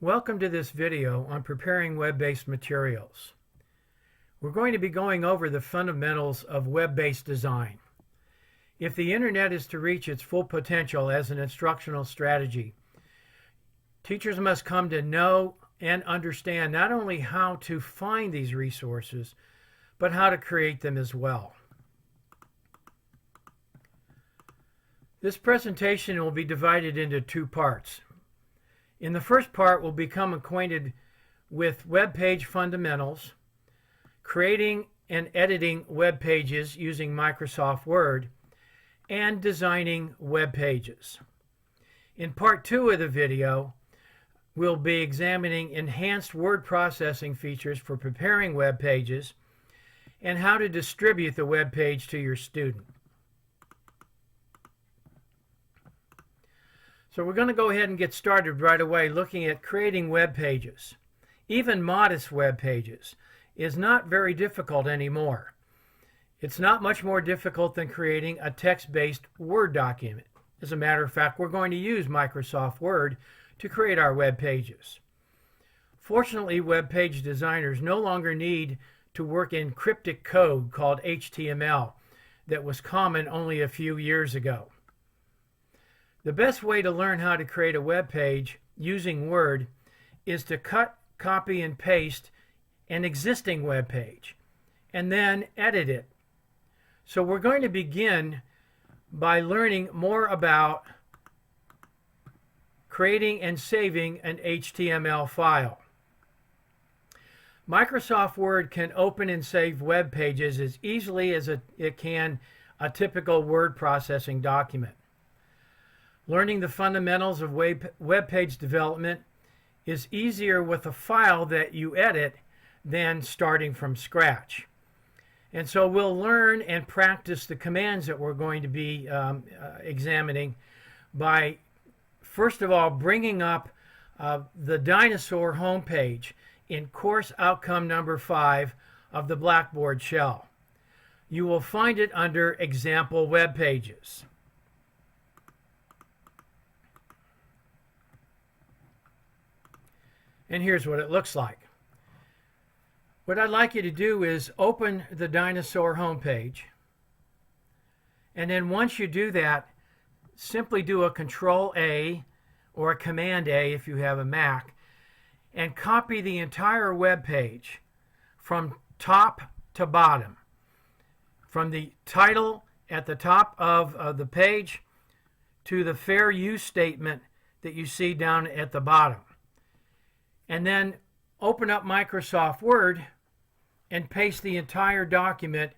Welcome to this video on preparing web-based materials. We're going to be going over the fundamentals of web-based design. If the internet is to reach its full potential as an instructional strategy, teachers must come to know and understand not only how to find these resources, but how to create them as well. This presentation will be divided into two parts. In the first part, we'll become acquainted with web page fundamentals, creating and editing web pages using Microsoft Word, and designing web pages. In part two of the video, we'll be examining enhanced word processing features for preparing web pages and how to distribute the web page to your student. So we're going to go ahead and get started right away looking at creating web pages. Even modest web pages is not very difficult anymore. It's not much more difficult than creating a text-based Word document. As a matter of fact, we're going to use Microsoft Word to create our web pages. Fortunately, web page designers no longer need to work in cryptic code called HTML that was common only a few years ago. The best way to learn how to create a web page using Word is to cut, copy, and paste an existing web page and then edit it. So we're going to begin by learning more about creating and saving an HTML file. Microsoft Word can open and save web pages as easily as it can a typical word processing document. Learning the fundamentals of web page development is easier with a file that you edit than starting from scratch. And so we'll learn and practice the commands that we're going to be examining by, first of all, bringing up the Dinosaur homepage in course outcome number 5 of the Blackboard shell. You will find it under example web pages. And here's what it looks like. What I'd like you to do is open the Dinosaur homepage. And then once you do that, simply do a Control-A or a Command-A if you have a Mac, and copy the entire web page from top to bottom. From the title at the top of the page to the fair use statement that you see down at the bottom. And then open up Microsoft Word and paste the entire document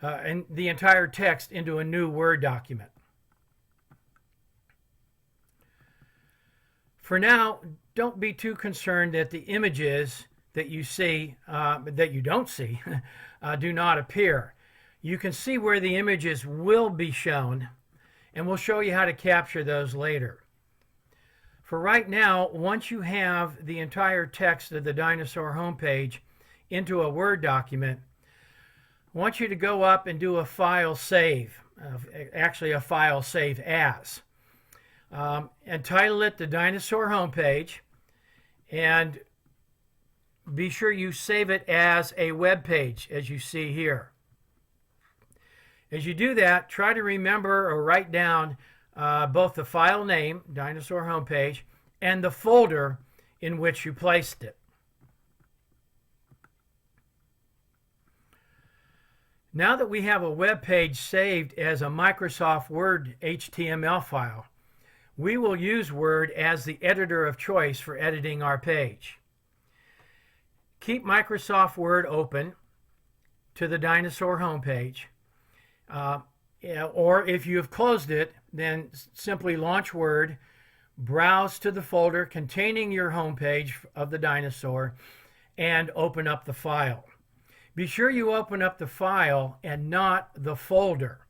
and the entire text into a new Word document. For now, don't be too concerned that the images that you see, that you don't see, do not appear. You can see where the images will be shown, and we'll show you how to capture those later. For right now, once you have the entire text of the Dinosaur homepage into a Word document, I want you to go up and do a file save, actually a file save as. Entitle it the Dinosaur homepage, and be sure you save it as a web page, as you see here. As you do that, try to remember or write down both the file name, Dinosaur homepage, and the folder in which you placed it. Now that we have a web page saved as a Microsoft Word HTML file, we will use Word as the editor of choice for editing our page. Keep Microsoft Word open to the Dinosaur homepage. Or if you have closed it, then simply launch Word, browse to the folder containing your homepage of the Dinosaur, and open up the file. Be sure you open up the file and not the folder.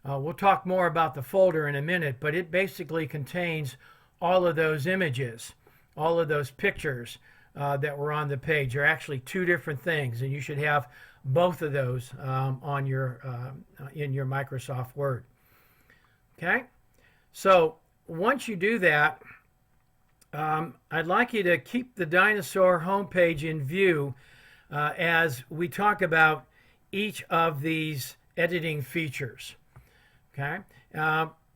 We'll talk more about the folder in a minute, but it basically contains all of those images, all of those pictures that were on the page. They're actually two different things, and you should have both of those on your in your Microsoft Word. Okay, so once you do that, I'd like you to keep the Dinosaur homepage in view as we talk about each of these editing features. Okay.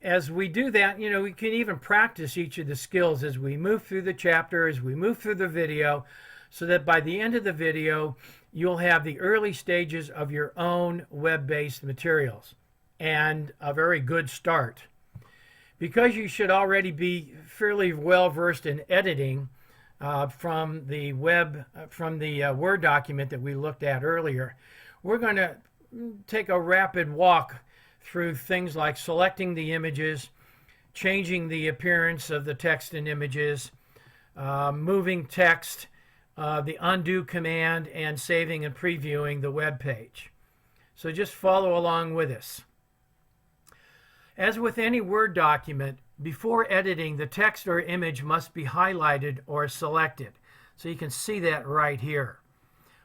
As we do that, we can even practice each of the skills as we move through the chapter, as we move through the video, so that by the end of the video, you'll have the early stages of your own web-based materials and a very good start. Because you should already be fairly well versed in editing from the Word document that we looked at earlier, we're going to take a rapid walk through things like selecting the images, changing the appearance of the text and images, moving text, the undo command, and saving and previewing the web page. So just follow along with us. As with any Word document, before editing, the text or image must be highlighted or selected. So you can see that right here.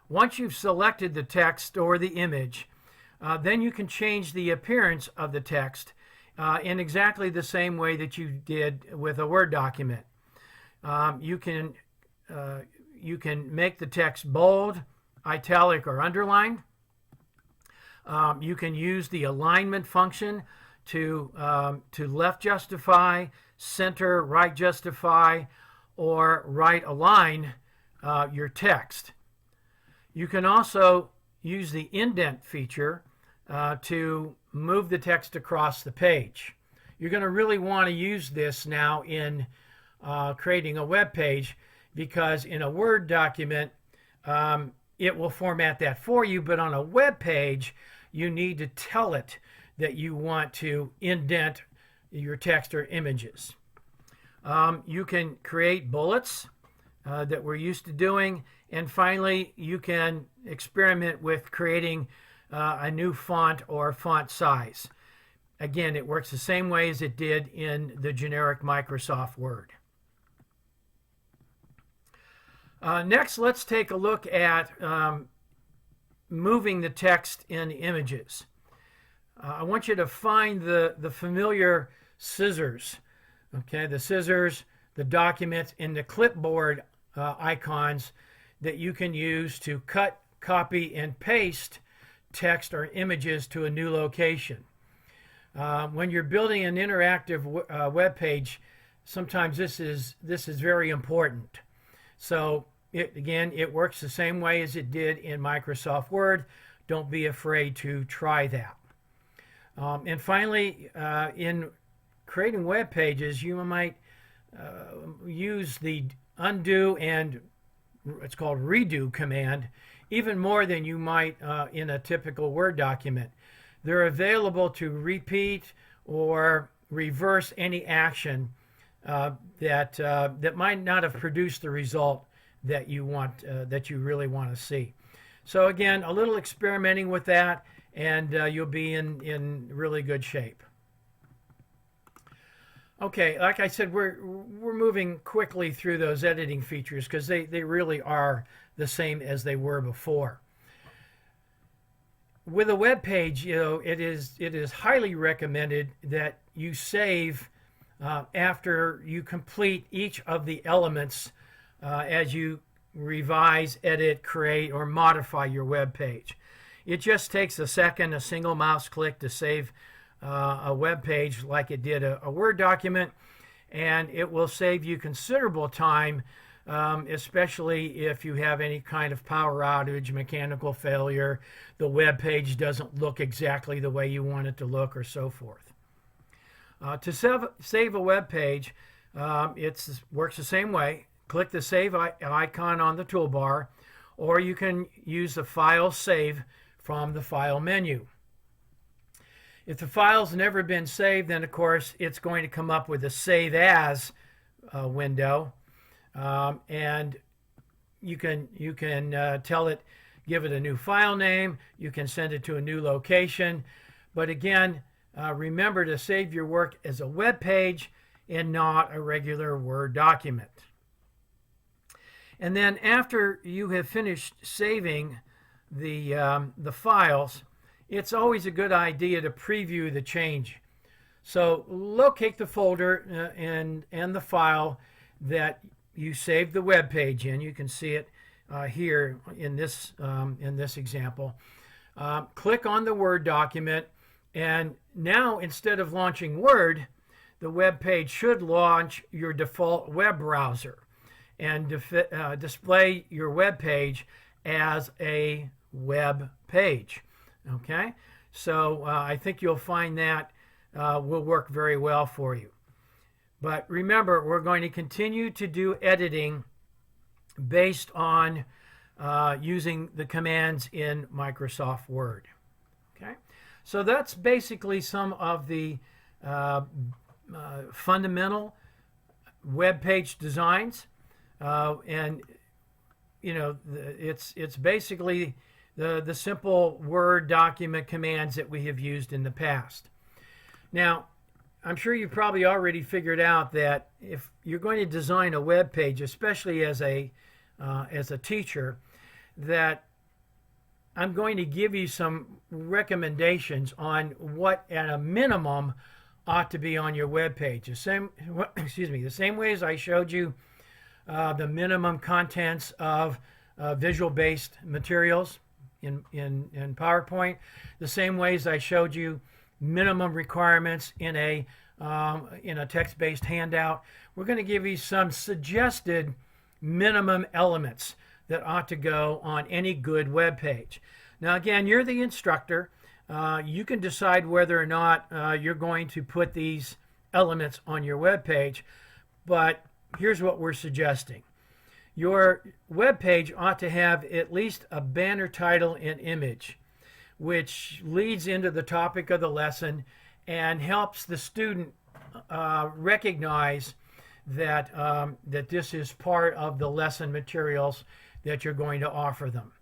Once you've selected the text or the image, then you can change the appearance of the text in exactly the same way that you did with a Word document. You can make the text bold, italic, or underlined. You can use the alignment function to left justify, center, right justify, or right align your text. You can also use the indent feature to move the text across the page. You're going to really want to use this now in creating a web page, because in a Word document, it will format that for you, but on a web page, you need to tell it that you want to indent your text or images. You can create bullets that we're used to doing, and finally, you can experiment with creating a new font or font size. Again, it works the same way as it did in the generic Microsoft Word. Next, let's take a look at moving the text in images. I want you to find the familiar scissors, okay? The scissors, the documents, and the clipboard icons that you can use to cut, copy, and paste text or images to a new location. When you're building an interactive web page, sometimes this is very important. So it works the same way as it did in Microsoft Word. Don't be afraid to try that. And finally, in creating web pages, you might use the undo and it's called redo command even more than you might in a typical Word document. They're available to repeat or reverse any action that might not have produced the result that you want, that you really want to see. So again, a little experimenting with that, and you'll be in really good shape. Okay, like I said, we're moving quickly through those editing features because they really are the same as they were before. With a web page, it is highly recommended that you save after you complete each of the elements as you revise, edit, create, or modify your web page. It just takes a second, a single mouse click to save a web page like it did a Word document, and it will save you considerable time, especially if you have any kind of power outage, mechanical failure, the web page doesn't look exactly the way you want it to look, or so forth. To save a web page, it works the same way. Click the Save icon on the toolbar, or you can use the File Save from the File menu. If the file's never been saved, then of course it's going to come up with a Save As window, and you can tell it, give it a new file name. You can send it to a new location, but again, remember to save your work as a web page and not a regular Word document. And then after you have finished saving the files, it's always a good idea to preview the change. So locate the folder and the file that you saved the web page in. You can see it here in this example. Click on the Word document, and now instead of launching Word, the web page should launch your default web browser and display your web page as a web page. Okay, so I think you'll find that will work very well for you. But remember, we're going to continue to do editing based on using the commands in Microsoft Word. Okay, so that's basically some of the fundamental web page designs, and you know, it's basically the simple Word document commands that we have used in the past. Now, I'm sure you've probably already figured out that if you're going to design a web page, especially as a teacher, that I'm going to give you some recommendations on what, at a minimum, ought to be on your web page. The same way as I showed you the minimum contents of visual-based materials in PowerPoint, the same ways I showed you minimum requirements in a text-based handout. We're going to give you some suggested minimum elements that ought to go on any good web page. Now, again, you're the instructor. You can decide whether or not you're going to put these elements on your web page, but here's what we're suggesting. Your web page ought to have at least a banner title and image, which leads into the topic of the lesson and helps the student recognize that, that this is part of the lesson materials that you're going to offer them.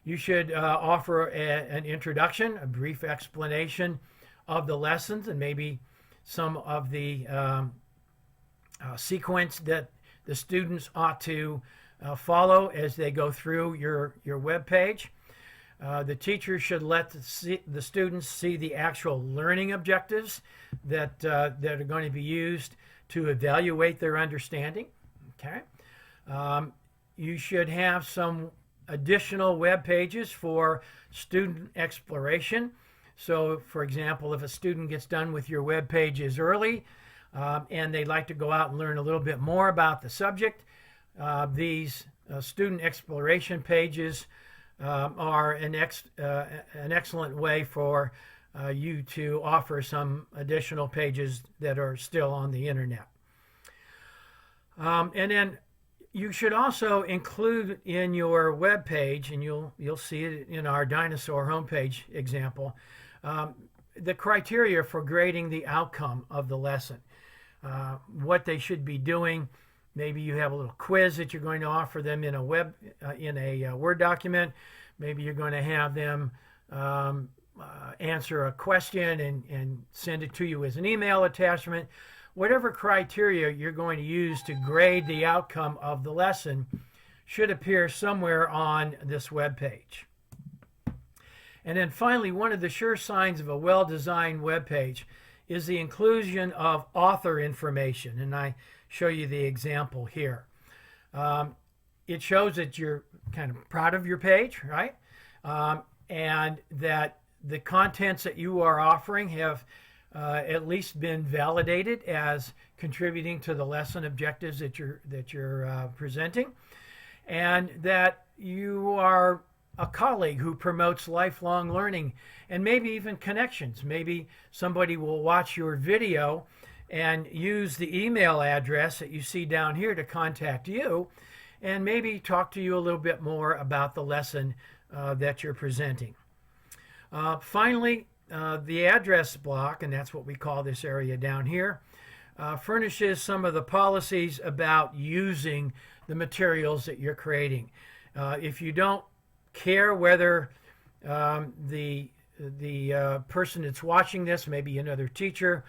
You should offer an introduction, a brief explanation of the lessons, and maybe some of the sequence that the students ought to follow as they go through your web page. The teacher should let the students see the actual learning objectives that are going to be used to evaluate their understanding. Okay. You should have some additional web pages for student exploration. So, for example, if a student gets done with your web pages early and they'd like to go out and learn a little bit more about the subject, these student exploration pages are an excellent way for you to offer some additional pages that are still on the internet. And then you should also include in your web page, and you'll see it in our dinosaur homepage example, the criteria for grading the outcome of the lesson, what they should be doing. Maybe you have a little quiz that you're going to offer them in a Word document. Maybe you're going to have them answer a question and send it to you as an email attachment. Whatever criteria you're going to use to grade the outcome of the lesson should appear somewhere on this web page. And then finally, one of the sure signs of a well-designed web page is the inclusion of author information. And I show you the example here. It shows that you're kind of proud of your page, right? And that the contents that you are offering have at least been validated as contributing to the lesson objectives that you're presenting, and that you are a colleague who promotes lifelong learning and maybe even connections. Maybe somebody will watch your video and use the email address that you see down here to contact you and maybe talk to you a little bit more about the lesson that you're presenting. Finally, the address block, and that's what we call this area down here, furnishes some of the policies about using the materials that you're creating. If you don't care whether the person that's watching this, maybe another teacher,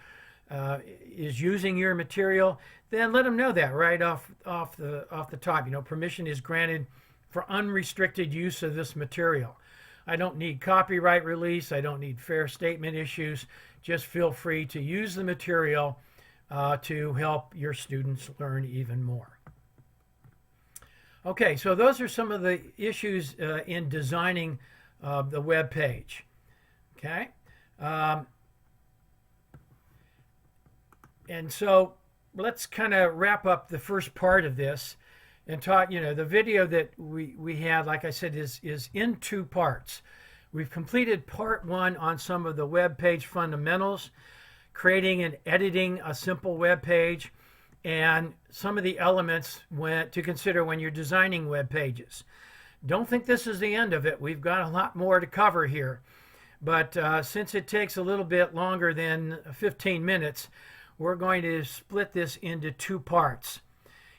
is using your material, then let them know that right off the top. You know, permission is granted for unrestricted use of this material. I don't need copyright release. I don't need fair statement issues. Just feel free to use the material to help your students learn even more. Okay, so those are some of the issues in designing the web page. Okay, and so let's kind of wrap up the first part of this and talk. The video that we had, like I said, is in two parts. We've completed part one on some of the web page fundamentals, creating and editing a simple web page, and some of the elements to consider when you're designing web pages. Don't think this is the end of it. We've got a lot more to cover here. But since it takes a little bit longer than 15 minutes, we're going to split this into two parts.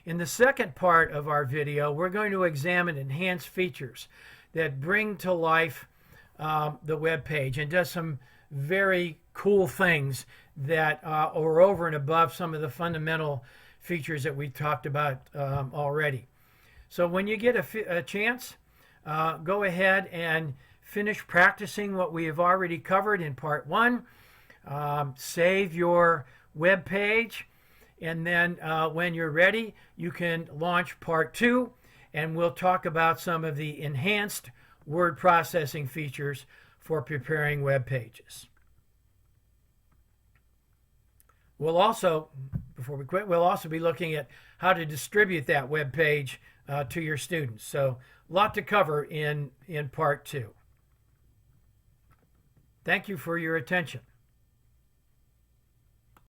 In the second part of our video, we're going to examine enhanced features that bring to life the web page and does some very cool things that are over and above some of the fundamental features that we talked about already. So when you get a chance, go ahead and finish practicing what we have already covered in part one. Save your web page, and then when you're ready, you can launch part two, and we'll talk about some of the enhanced word processing features for preparing web pages. We'll also, before we quit, we'll also be looking at how to distribute that web page to your students. So a lot to cover in part two. Thank you for your attention.